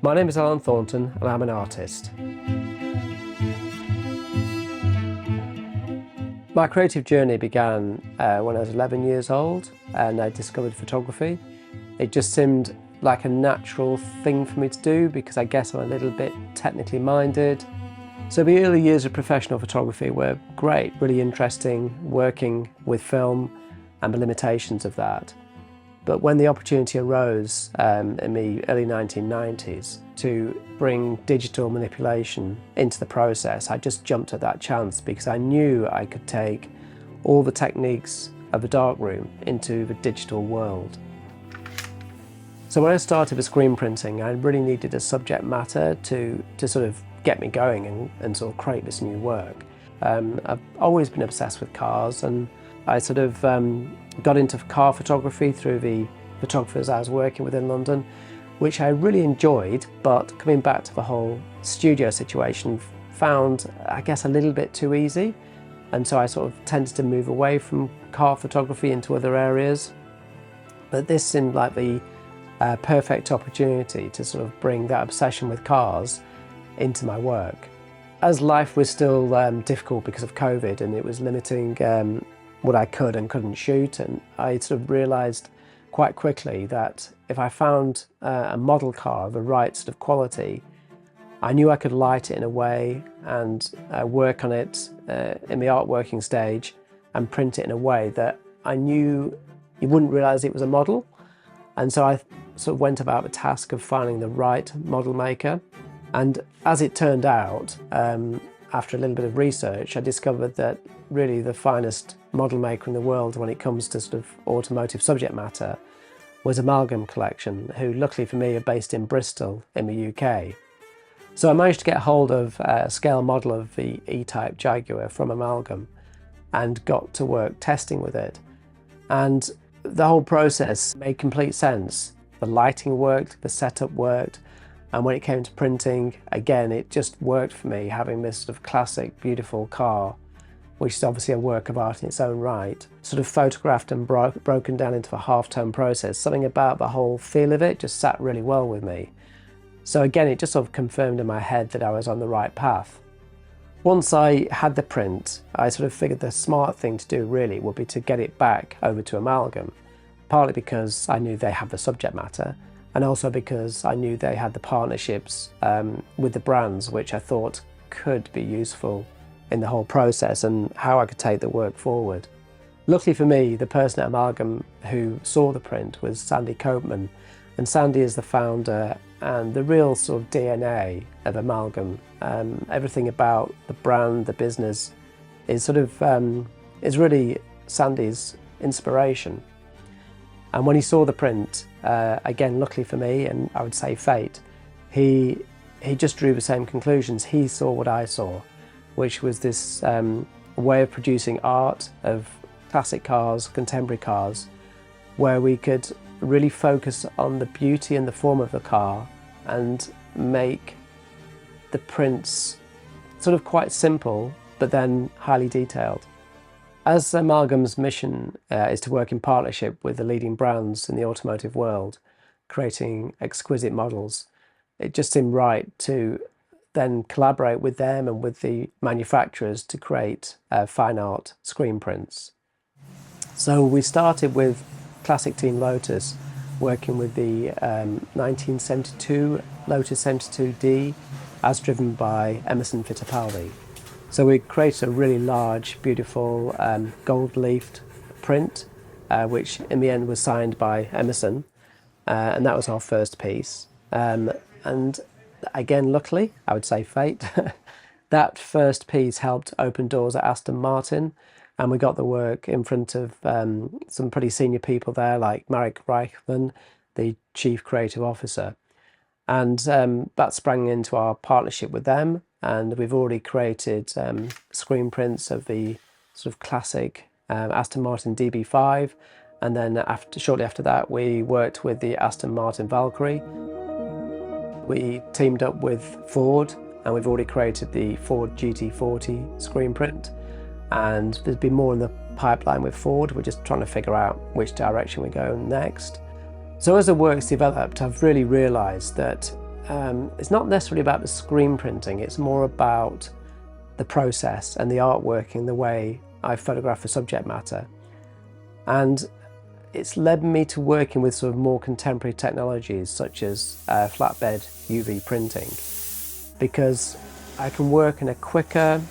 My name is Thornton and I'm an artist. My creative journey began when I was 11 years old and I discovered photography. It just seemed like a natural thing for me to do because I guess I'm a little bit technically minded. So the early years of professional photography were great, really interesting, working with film and the limitations of that. But when the opportunity arose in the early 1990s to bring digital manipulation into the process, I just jumped at that chance because I knew I could take all the techniques of the darkroom into the digital world. So when I started with screen printing, I really needed a subject matter to sort of get me going and sort of create this new work. I've always been obsessed with cars, and I sort of got into car photography through the photographers I was working with in London, which I really enjoyed, but coming back to the whole studio situation, found, I guess, a little bit too easy. And so I sort of tended to move away from car photography into other areas. But this seemed like the perfect opportunity to sort of bring that obsession with cars into my work. As life was still difficult because of COVID and it was limiting what I could and couldn't shoot, and I sort of realised quite quickly that if I found a model car of the right sort of quality, I knew I could light it in a way and work on it in the artworking stage and print it in a way that I knew you wouldn't realise it was a model. And so I sort of went about the task of finding the right model maker. And as it turned out, after a little bit of research, I discovered that really the finest model maker in the world when it comes to sort of automotive subject matter was Amalgam Collection, who luckily for me are based in Bristol in the UK. So I managed to get hold of a scale model of the E-Type Jaguar from Amalgam and got to work testing with it. And the whole process made complete sense. The lighting worked, the setup worked, and when it came to printing, again, it just worked for me, having this sort of classic, beautiful car, which is obviously a work of art in its own right, sort of photographed and broken down into a half-tone process. Something about the whole feel of it just sat really well with me. So again, it just sort of confirmed in my head that I was on the right path. Once I had the print, I sort of figured the smart thing to do really would be to get it back over to Amalgam, partly because I knew they had the subject matter, and also because I knew they had the partnerships with the brands, which I thought could be useful in the whole process and how I could take the work forward. Luckily for me, the person at Amalgam who saw the print was Sandy Copeman, and Sandy is the founder and the real sort of DNA of Amalgam. Everything about the brand, the business, is sort of is really Sandy's inspiration. And when he saw the print, again, luckily for me, and I would say fate, he just drew the same conclusions. He saw what I saw, which was this way of producing art of classic cars, contemporary cars, where we could really focus on the beauty and the form of the car and make the prints sort of quite simple, but then highly detailed. As Amalgam's mission is to work in partnership with the leading brands in the automotive world, creating exquisite models, it just seemed right to then collaborate with them and with the manufacturers to create fine art screen prints. So we started with classic Team Lotus, working with the 1972 Lotus 72D as driven by Emerson Fittipaldi. So we created a really large, beautiful gold-leafed print, which in the end was signed by Emerson, and that was our first piece. And again, luckily, I would say fate, that first piece helped open doors at Aston Martin, and we got the work in front of some pretty senior people there, like Marek Reichman, the Chief Creative Officer. And that sprang into our partnership with them, and we've already created screen prints of the sort of classic Aston Martin DB5, and then shortly after that we worked with the Aston Martin Valkyrie. We teamed up with Ford, and we've already created the Ford GT40 screen print, and there's been more in the pipeline with Ford. We're just trying to figure out which direction we go next. So as the work's developed, I've really realised that it's not necessarily about the screen printing, it's more about the process and the artwork and the way I photograph the subject matter. And it's led me to working with sort of more contemporary technologies such as flatbed UV printing, because I can work in a quicker,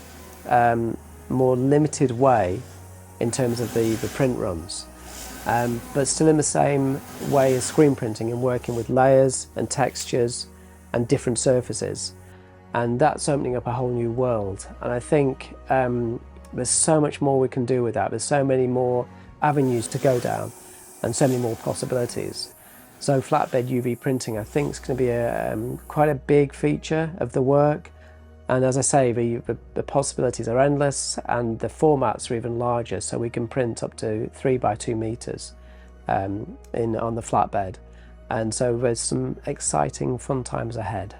more limited way in terms of the print runs, but still in the same way as screen printing and working with layers and textures and different surfaces. And that's opening up a whole new world. And I think there's so much more we can do with that. There's so many more avenues to go down and so many more possibilities. So flatbed UV printing, I think, is going to be quite a big feature of the work. And as I say, the possibilities are endless, and the formats are even larger. So we can print up to 3 by 2 meters on the flatbed. And so there's some exciting, fun times ahead.